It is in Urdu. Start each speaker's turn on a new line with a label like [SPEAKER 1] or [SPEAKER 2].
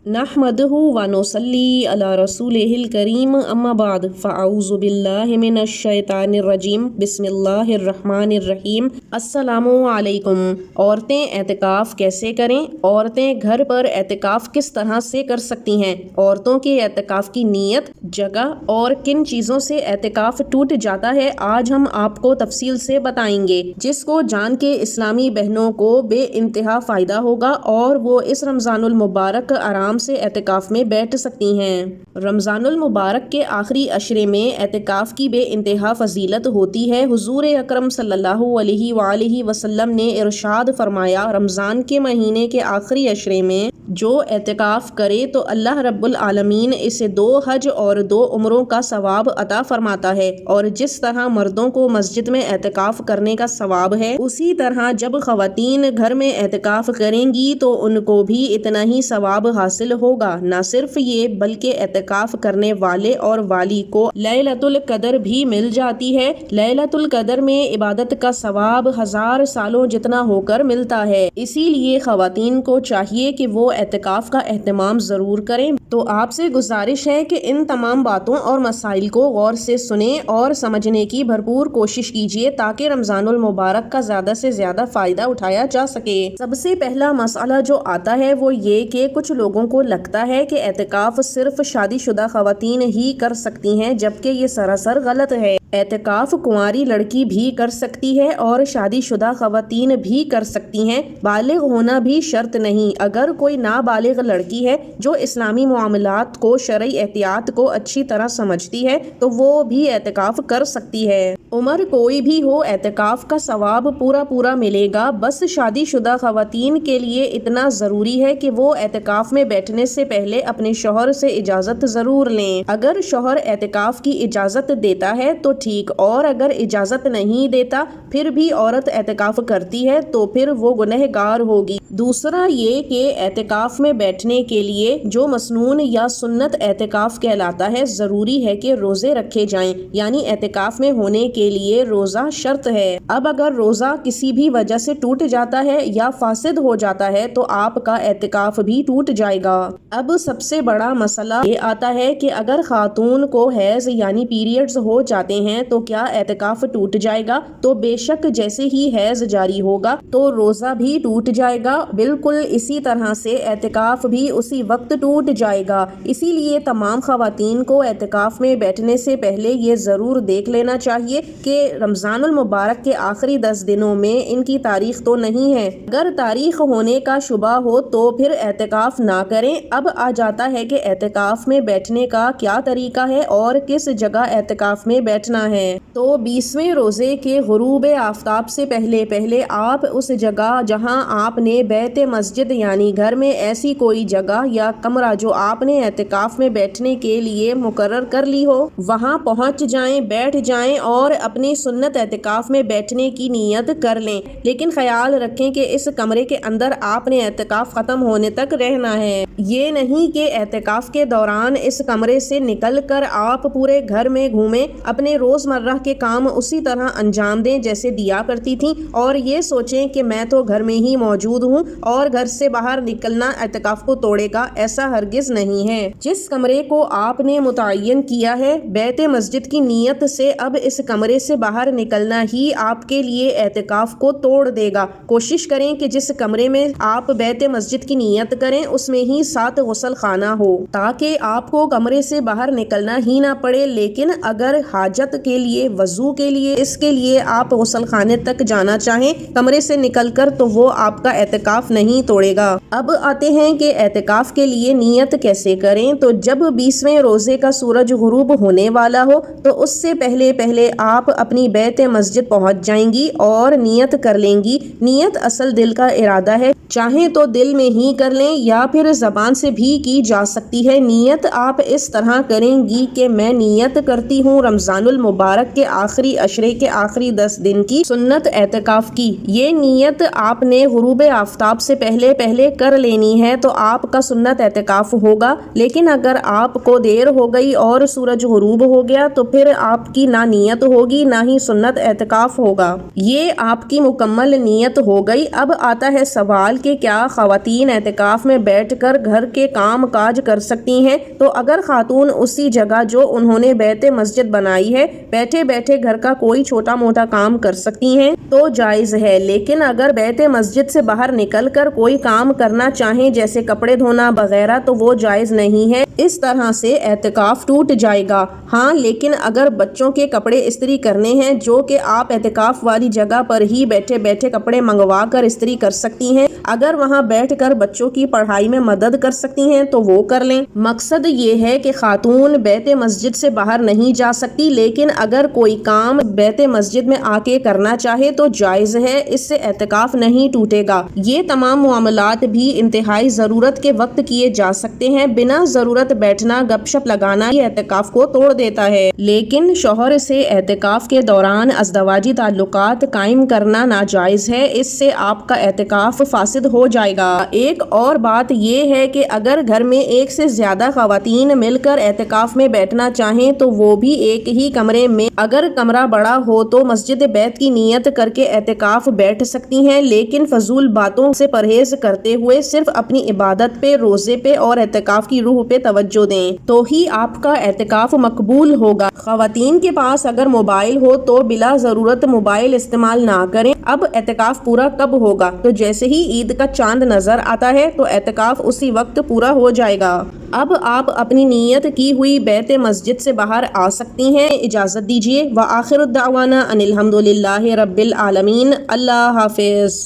[SPEAKER 1] نحمدہ ونصلی علی رسولہ الکریم اما بعد فاعوذ باللہ من الشیطان الرجیم بسم اللہ الرحمن الرحیم۔ السلام علیکم۔ عورتیں اعتکاف کیسے کریں؟ عورتیں گھر پر اعتکاف کس طرح سے کر سکتی ہیں؟ عورتوں کے اعتکاف کی نیت، جگہ اور کن چیزوں سے اعتکاف ٹوٹ جاتا ہے، آج ہم آپ کو تفصیل سے بتائیں گے، جس کو جان کے اسلامی بہنوں کو بے انتہا فائدہ ہوگا اور وہ اس رمضان المبارک آرام سے اعتکاف میں بیٹھ سکتی ہیں۔ رمضان المبارک کے آخری عشرے میں اعتکاف کی بے انتہا فضیلت ہوتی ہے۔ حضور اکرم صلی اللہ علیہ وآلہ وسلم نے ارشاد فرمایا، رمضان کے مہینے کے آخری عشرے میں جو اعتکاف کرے تو اللہ رب العالمین اسے 2 حج اور 2 عمروں کا ثواب عطا فرماتا ہے، اور جس طرح مردوں کو مسجد میں اعتکاف کرنے کا ثواب ہے، اسی طرح جب خواتین گھر میں اعتکاف کریں گی تو ان کو بھی اتنا ہی ثواب حاصل ہوگا۔ نہ صرف یہ بلکہ اعتکاف کرنے والے اور والی کو لیلۃ القدر بھی مل جاتی ہے۔ لیلۃ القدر میں عبادت کا ثواب 1000 سالوں جتنا ہو کر ملتا ہے۔ اسی لیے خواتین کو چاہیے کہ وہ اعتکاف کا اہتمام ضرور کریں۔ تو آپ سے گزارش ہے کہ ان تمام باتوں اور مسائل کو غور سے سنیں اور سمجھنے کی بھرپور کوشش کیجیے تاکہ رمضان المبارک کا زیادہ سے زیادہ فائدہ اٹھایا جا سکے۔ سب سے پہلا مسئلہ جو آتا ہے وہ یہ کہ کچھ لوگوں کو لگتا ہے کہ اعتکاف صرف شادی شدہ خواتین ہی کر سکتی ہیں، جبکہ یہ سراسر غلط ہے۔ اعتکاف کنواری لڑکی بھی کر سکتی ہے اور شادی شدہ خواتین بھی کر سکتی ہیں۔ بالغ ہونا بھی شرط نہیں۔ اگر کوئی نابالغ لڑکی ہے جو اسلامی معاملات کو، شرعی احتیاط کو اچھی طرح سمجھتی ہے تو وہ بھی اعتکاف کر سکتی ہے۔ عمر کوئی بھی ہو، اعتکاف کا ثواب پورا ملے گا۔ بس شادی شدہ خواتین کے لیے اتنا ضروری ہے کہ وہ اعتکاف میں بیٹھنے سے پہلے اپنے شوہر سے اجازت ضرور لیں۔ اگر شوہر اعتکاف کی اجازت دیتا ہے تو ٹھیک، اور اگر اجازت نہیں دیتا پھر بھی عورت اعتکاف کرتی ہے تو پھر وہ گنہگار ہوگی۔ دوسرا یہ کہ اعتکاف میں بیٹھنے کے لیے جو مسنون یا سنت اعتکاف کہلاتا ہے، ضروری ہے کہ روزے رکھے جائیں، یعنی اعتکاف میں ہونے کے لیے روزہ شرط ہے۔ اب اگر روزہ کسی بھی وجہ سے ٹوٹ جاتا ہے یا فاسد ہو جاتا ہے تو آپ کا اعتکاف بھی ٹوٹ جائے گا۔ اب سب سے بڑا مسئلہ یہ آتا ہے کہ اگر خاتون کو حیض یعنی پیریڈز ہو جاتے ہیں تو کیا اعتکاف ٹوٹ جائے گا؟ تو بے شک جیسے ہی حیض جاری ہوگا تو روزہ بھی ٹوٹ جائے گا۔ بالکل اسی طرح سے اعتکاف بھی اسی وقت ٹوٹ جائے گا۔ اسی لیے تمام خواتین کو اعتکاف میں بیٹھنے سے پہلے یہ ضرور دیکھ لینا چاہیے کہ رمضان المبارک کے آخری 10 دنوں میں ان کی تاریخ تو نہیں ہے۔ اگر تاریخ ہونے کا شبہ ہو تو پھر اعتکاف نہ کریں۔ اب آ جاتا ہے کہ اعتکاف میں بیٹھنے کا کیا طریقہ ہے اور کس جگہ اعتکاف میں بیٹھنا ہے۔ تو 20ویں روزے کے غروب آفتاب سے پہلے آپ اس جگہ جہاں آپ نے بیت مسجد یعنی گھر میں ایسی کوئی جگہ یا کمرہ جو آپ نے اعتکاف میں بیٹھنے کے لیے مقرر کر لی ہو، وہاں پہنچ جائیں، بیٹھ جائیں اور اپنی سنت اعتکاف میں بیٹھنے کی نیت کر لیں۔ لیکن خیال رکھیں کہ اس کمرے کے اندر آپ نے اعتکاف ختم ہونے تک رہنا ہے۔ یہ نہیں کہ اعتکاف کے دوران اس کمرے سے نکل کر آپ پورے گھر میں گھومیں، اپنے روزمرہ کے کام اسی طرح انجام دیں جیسے دیا کرتی تھیں، اور یہ سوچیں کہ میں تو گھر میں ہی موجود ہوں اور گھر سے باہر نکلنا اعتکاف کو توڑے گا۔ ایسا ہرگز نہیں ہے۔ جس کمرے کو آپ نے متعین کیا ہے بیت مسجد کی نیت سے، اب اس کمرے سے باہر نکلنا ہی آپ کے لیے اعتکاف کو توڑ دے گا۔ کوشش کریں کہ جس کمرے میں آپ بیت مسجد کی نیت کریں اس میں ہی 7 غسل خانہ ہو تاکہ آپ کو کمرے سے باہر نکلنا ہی نہ پڑے۔ لیکن اگر حاجت کے لیے، وضو کے لیے، اس کے لیے آپ غسل خانے تک جانا چاہیں کمرے سے نکل کر تو وہ آپ کا اعتکاف نہیں توڑے گا۔ اب آتے ہیں کہ اعتکاف کے لیے نیت کیسے کریں۔ تو جب 20ویں روزے کا سورج غروب ہونے والا ہو تو اس سے پہلے آپ اپنی بیت مسجد پہنچ جائیں گی اور نیت کر لیں گی۔ نیت اصل دل کا ارادہ ہے، چاہیں تو دل میں ہی کر لیں یا پھر زبان سے بھی کی جا سکتی ہے۔ نیت آپ اس طرح کریں گی کہ میں نیت کرتی ہوں رمضان المبارک کے آخری عشرے کے آخری 10 دن کی سنت اعتکاف کی۔ یہ نیت آپ نے غروب آفتاب سے پہلے کر لینی ہے تو آپ کا سنت اعتکاف ہوگا، لیکن اگر آپ کو دیر ہو گئی اور سورج غروب ہو گیا تو پھر آپ کی نہ نیت ہوگی نہ ہی سنت اعتکاف ہوگا، یہ آپ کی مکمل نیت ہو گئی۔ اب آتا ہے سوال کہ کیا خواتین اعتکاف میں بیٹھ کر گھر کے کام کاج کر سکتی ہیں؟ تو اگر خاتون اسی جگہ جو انہوں نے بیت مسجد بنائی ہے بیٹھے بیٹھے گھر کا کوئی چھوٹا موٹا کام کر سکتی ہیں تو جائز ہے، لیکن اگر بیت مسجد سے باہر نکل کر کوئی کام کرنا چاہیں جیسے کپڑے دھونا وغیرہ تو وہ جائز نہیں ہے، اس طرح سے اعتکاف ٹوٹ جائے گا۔ ہاں، لیکن اگر بچوں کے کپڑے استری کرنے ہیں جو کہ آپ اعتکاف والی جگہ پر ہی بیٹھے بیٹھے کپڑے منگوا کر استری کر سکتی ہیں، اگر وہاں بیٹھ کر بچوں کی پڑھائی میں مدد کر سکتی ہیں تو وہ کر لیں۔ مقصد یہ ہے کہ خاتون بیت مسجد سے باہر نہیں جا سکتی، لیکن اگر کوئی کام بیت مسجد میں آ کے کرنا چاہے تو جائز ہے، اس سے اعتکاف نہیں ٹوٹے گا۔ یہ تمام معاملات بھی انتہائی ضرورت کے وقت کیے جا سکتے ہیں، بنا ضرورت بیٹھنا گپ شپ لگانا یہ اعتکاف کو توڑ دیتا ہے، لیکن شوہر سے اعتکاف کے دوران ازدواجی تعلقات قائم کرنا ناجائز ہے، اس سے آپ کا اعتکاف فاسد ہو جائے گا۔ ایک اور بات یہ ہے کہ اگر گھر میں ایک سے زیادہ خواتین مل کر اعتکاف میں بیٹھنا چاہیں تو وہ بھی ایک ہی کمرے میں، اگر کمرہ بڑا ہو تو مسجد بیت کی نیت کر کے اعتکاف بیٹھ سکتی ہیں، لیکن فضول باتوں سے پرہیز کرتے ہوئے صرف اپنی عبادت پہ، روزے پہ اور اعتکاف کی روح پہ توجہ دیں تو ہی آپ کا اعتکاف مقبول ہوگا۔ خواتین کے پاس اگر موبائل ہو تو بلا ضرورت موبائل استعمال نہ کریں۔ اب اعتکاف پورا کب ہوگا؟ تو جیسے ہی عید کا چاند نظر آتا ہے تو اعتکاف اسی وقت پورا ہو جائے گا۔ اب آپ اپنی نیت کی ہوئی بیت مسجد سے باہر آ سکتی ہیں۔ اجازت دیجیے۔ وآخر الدعوانا ان الحمد للہ رب العالمین۔ اللہ حافظ۔